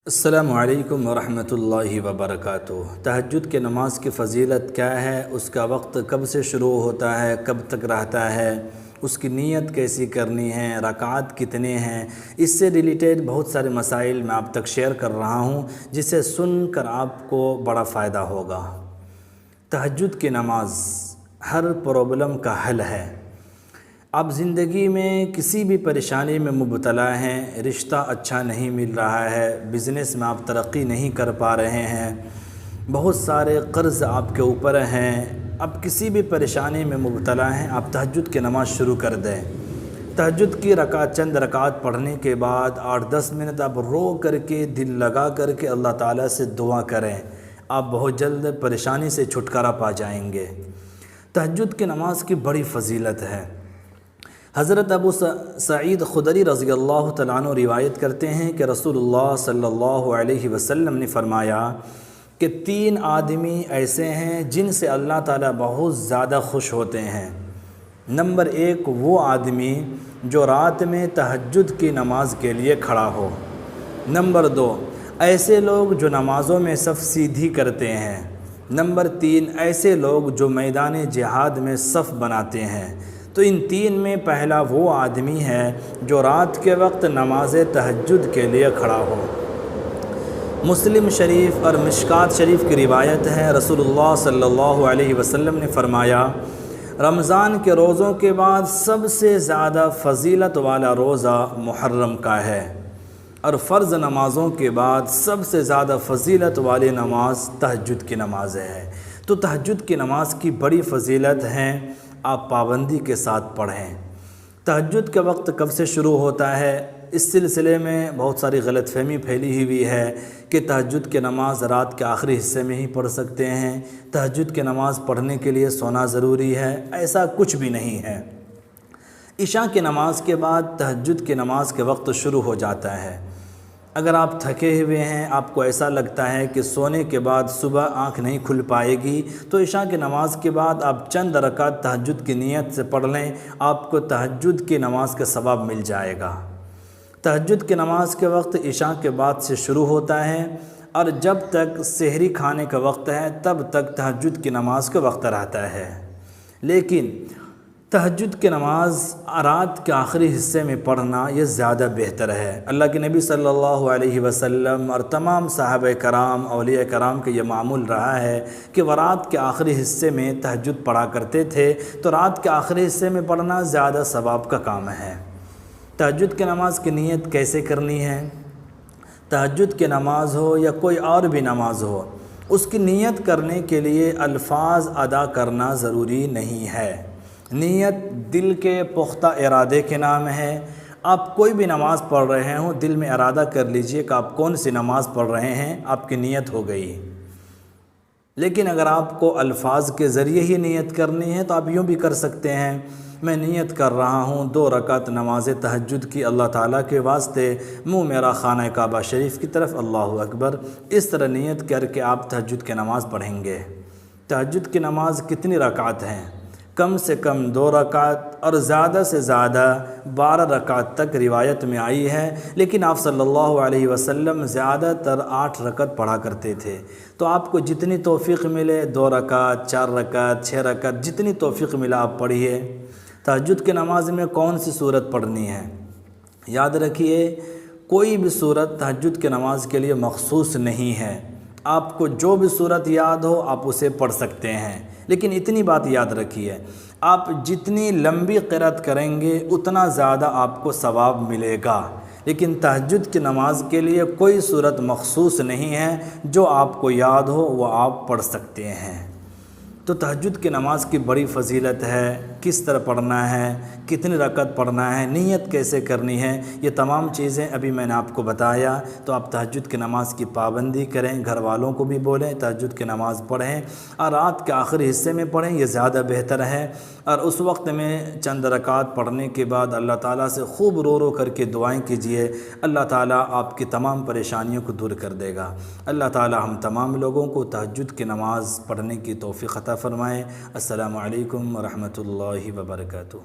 السلام علیکم ورحمۃ اللہ وبرکاتہ۔ تہجد کے نماز کی فضیلت کیا ہے، اس کا وقت کب سے شروع ہوتا ہے، کب تک رہتا ہے، اس کی نیت کیسی کرنی ہے، رکعات کتنے ہیں، اس سے ریلیٹڈ بہت سارے مسائل میں آپ تک شیئر کر رہا ہوں، جسے سن کر آپ کو بڑا فائدہ ہوگا۔ تہجد کی نماز ہر پرابلم کا حل ہے۔ آپ زندگی میں کسی بھی پریشانی میں مبتلا ہیں، رشتہ اچھا نہیں مل رہا ہے، بزنس میں آپ ترقی نہیں کر پا رہے ہیں، بہت سارے قرض آپ کے اوپر ہیں، اب کسی بھی پریشانی میں مبتلا ہیں، آپ تہجد کی نماز شروع کر دیں۔ تہجد کی چند رکعات پڑھنے کے بعد 8-10 منٹ آپ رو کر کے، دل لگا کر کے اللہ تعالیٰ سے دعا کریں، آپ بہت جلد پریشانی سے چھٹکارا پا جائیں گے۔ تہجد کی نماز کی بڑی فضیلت ہے۔ حضرت ابو سعید خدری رضی اللہ تعالیٰ عنہ روایت کرتے ہیں کہ رسول اللہ صلی اللہ علیہ وسلم نے فرمایا کہ 3 آدمی ایسے ہیں جن سے اللہ تعالیٰ بہت زیادہ خوش ہوتے ہیں۔ نمبر 1 وہ آدمی جو رات میں تہجد کی نماز کے لیے کھڑا ہو۔ نمبر 2 ایسے لوگ جو نمازوں میں صف سیدھی کرتے ہیں۔ نمبر 3 ایسے لوگ جو میدان جہاد میں صف بناتے ہیں۔ تو ان 3 میں پہلا وہ آدمی ہے جو رات کے وقت نماز تہجد کے لیے کھڑا ہو۔ مسلم شریف اور مشکات شریف کی روایت ہے، رسول اللہ صلی اللہ علیہ وسلم نے فرمایا، رمضان کے روزوں کے بعد سب سے زیادہ فضیلت والا روزہ محرم کا ہے، اور فرض نمازوں کے بعد سب سے زیادہ فضیلت والی نماز تہجد کی نماز ہے۔ تو تہجد کی نماز کی بڑی فضیلت ہے، آپ پابندی کے ساتھ پڑھیں۔ تہجد کا وقت کب سے شروع ہوتا ہے، اس سلسلے میں بہت ساری غلط فہمی پھیلی ہوئی ہے کہ تہجد کی نماز رات کے آخری حصے میں ہی پڑھ سکتے ہیں، تہجد کی نماز پڑھنے کے لیے سونا ضروری ہے، ایسا کچھ بھی نہیں ہے۔ عشاء کی نماز کے بعد تہجد کی نماز کے وقت شروع ہو جاتا ہے۔ اگر آپ تھکے ہوئے ہیں، آپ کو ایسا لگتا ہے کہ سونے کے بعد صبح آنکھ نہیں کھل پائے گی، تو عشاء کی نماز کے بعد آپ چند رکعت تہجد کی نیت سے پڑھ لیں، آپ کو تہجد کی نماز کا ثواب مل جائے گا۔ تہجد کی نماز کے وقت عشاء کے بعد سے شروع ہوتا ہے، اور جب تک سحری کھانے کا وقت ہے تب تک تہجد کی نماز کا وقت رہتا ہے۔ لیکن تہجد کی نماز رات کے آخری حصے میں پڑھنا یہ زیادہ بہتر ہے۔ اللہ کے نبی صلی اللہ علیہ وسلم اور تمام صحابہ کرام، اولیاء کرام کا یہ معمول رہا ہے کہ وہ رات کے آخری حصے میں تہجد پڑھا کرتے تھے، تو رات کے آخری حصے میں پڑھنا زیادہ ثواب کا کام ہے۔ تہجد کی نماز کی نیت کیسے کرنی ہے؟ تہجد کی نماز ہو یا کوئی اور بھی نماز ہو، اس کی نیت کرنے کے لیے الفاظ ادا کرنا ضروری نہیں ہے۔ نیت دل کے پختہ ارادے کے نام ہے۔ آپ کوئی بھی نماز پڑھ رہے ہوں، دل میں ارادہ کر لیجئے کہ آپ کون سی نماز پڑھ رہے ہیں، آپ کی نیت ہو گئی۔ لیکن اگر آپ کو الفاظ کے ذریعے ہی نیت کرنی ہے تو آپ یوں بھی کر سکتے ہیں، میں نیت کر رہا ہوں 2 رکعت نماز تہجد کی اللہ تعالیٰ کے واسطے، منہ میرا خانہ کعبہ شریف کی طرف، اللہ اکبر، اس طرح نیت کر کے آپ تہجد کی نماز پڑھیں گے۔ تہجد کی نماز کتنی رکعت ہیں؟ کم سے کم 2 رکعت اور زیادہ سے زیادہ 12 رکعت تک روایت میں آئی ہے، لیکن آپ صلی اللہ علیہ وسلم زیادہ تر 8 رکعت پڑھا کرتے تھے۔ تو آپ کو جتنی توفیق ملے، 2 رکعت، 4 رکعت، 6 رکعت، جتنی توفیق ملا آپ پڑھیے۔ تہجد کی نماز میں کون سی سورت پڑھنی ہے؟ یاد رکھیے، کوئی بھی سورت تہجد کی نماز کے لیے مخصوص نہیں ہے۔ آپ کو جو بھی سورت یاد ہو آپ اسے پڑھ سکتے ہیں، لیکن اتنی بات یاد رکھیے، آپ جتنی لمبی قرأت کریں گے اتنا زیادہ آپ کو ثواب ملے گا۔ لیکن تہجد کی نماز کے لیے کوئی سورت مخصوص نہیں ہے، جو آپ کو یاد ہو وہ آپ پڑھ سکتے ہیں۔ تو تہجد کی نماز کی بڑی فضیلت ہے، کس طرح پڑھنا ہے، کتنی رکعت پڑھنا ہے، نیت کیسے کرنی ہے، یہ تمام چیزیں ابھی میں نے آپ کو بتایا۔ تو آپ تہجد کی نماز کی پابندی کریں، گھر والوں کو بھی بولیں تہجد کی نماز پڑھیں، اور رات کے آخری حصے میں پڑھیں، یہ زیادہ بہتر ہے۔ اور اس وقت میں چند رکعت پڑھنے کے بعد اللہ تعالیٰ سے خوب رو رو کر کے دعائیں کیجئے، اللہ تعالیٰ آپ کی تمام پریشانیوں کو دور کر دے گا۔ اللہ تعالیٰ ہم تمام لوگوں کو تہجد کی نماز پڑھنے کی توفیق عطا فرمائے۔ السلام علیکم ورحمۃ اللہ وبرکاتہ۔